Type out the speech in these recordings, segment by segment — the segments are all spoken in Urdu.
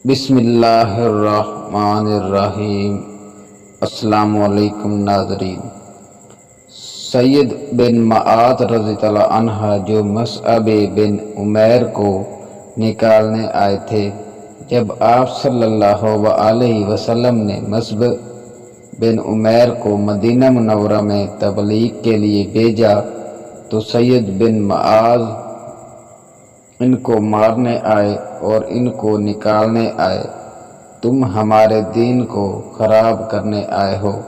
بسم اللہ الرحمن الرحیم۔ السلام علیکم ناظرین۔ سید بن معاذ رضی اللہ عنہ جو مصعب بن عمیر کو نکالنے آئے تھے، جب آپ صلی اللہ علیہ وسلم نے مصعب بن عمیر کو مدینہ منورہ میں تبلیغ کے لیے بھیجا تو سید بن معاذ ان کو مارنے آئے اور ان کو نکالنے آئے۔ تم ہمارے دین کو خراب کرنے آئے ہو۔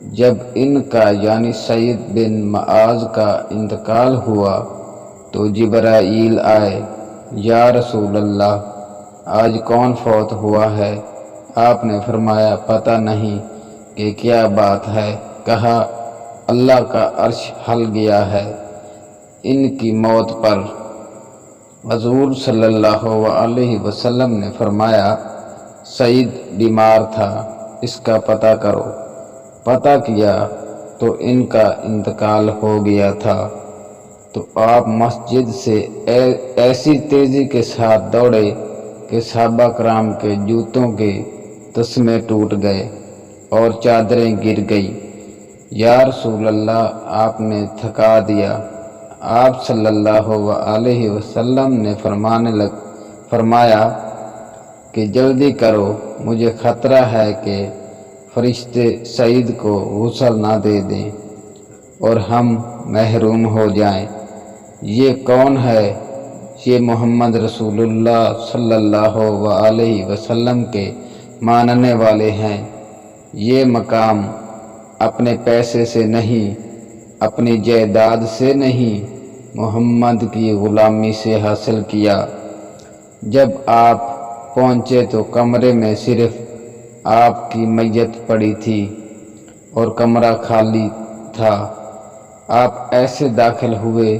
جب ان کا یعنی سید بن معاذ کا انتقال ہوا تو جبرائیل آئے، یا رسول اللہ، آج کون فوت ہوا ہے؟ آپ نے فرمایا، پتہ نہیں کہ کیا بات ہے۔ کہا، اللہ کا عرش ہل گیا ہے۔ ان کی موت پر حضور صلی اللہ علیہ وسلم نے فرمایا، سعید بیمار تھا، اس کا پتہ کرو۔ پتہ کیا تو ان کا انتقال ہو گیا تھا۔ تو آپ مسجد سے ایسی تیزی کے ساتھ دوڑے کہ صحابہ کرام کے جوتوں کے تسمے ٹوٹ گئے اور چادریں گر گئی۔ یا رسول اللہ، آپ نے تھکا دیا۔ آپ صلی اللہ علیہ وسلم نے فرمایا کہ جلدی کرو، مجھے خطرہ ہے کہ فرشتے سعید کو غسل نہ دے دیں اور ہم محروم ہو جائیں۔ یہ کون ہے؟ یہ محمد رسول اللہ صلی اللہ علیہ وسلم کے ماننے والے ہیں۔ یہ مقام اپنے پیسے سے نہیں، اپنی جائیداد سے نہیں، محمد کی غلامی سے حاصل کیا۔ جب آپ پہنچے تو کمرے میں صرف آپ کی میت پڑی تھی اور کمرہ خالی تھا۔ آپ ایسے داخل ہوئے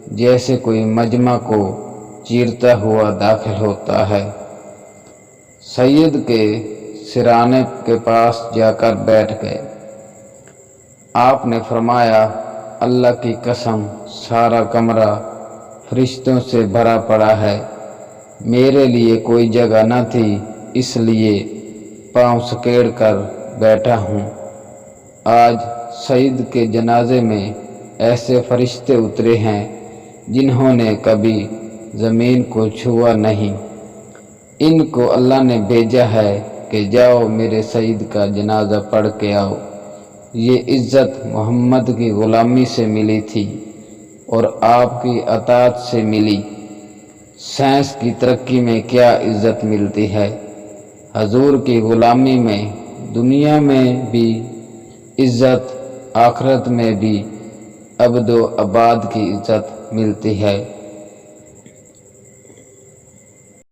جیسے کوئی مجمع کو چیرتا ہوا داخل ہوتا ہے۔ سید کے سرانے کے پاس جا کر بیٹھ گئے۔ آپ نے فرمایا، اللہ کی قسم، سارا کمرہ فرشتوں سے بھرا پڑا ہے۔ میرے لیے کوئی جگہ نہ تھی، اس لیے پاؤں سکیڑ کر بیٹھا ہوں۔ آج سعید کے جنازے میں ایسے فرشتے اترے ہیں جنہوں نے کبھی زمین کو چھوا نہیں۔ ان کو اللہ نے بھیجا ہے کہ جاؤ میرے سعید کا جنازہ پڑھ کے آؤ۔ یہ عزت محمد کی غلامی سے ملی تھی اور آپ کی اطاعت سے ملی۔ سائنس کی ترقی میں کیا عزت ملتی ہے؟ حضور کی غلامی میں دنیا میں بھی عزت، آخرت میں بھی ابد و اباد کی عزت ملتی ہے۔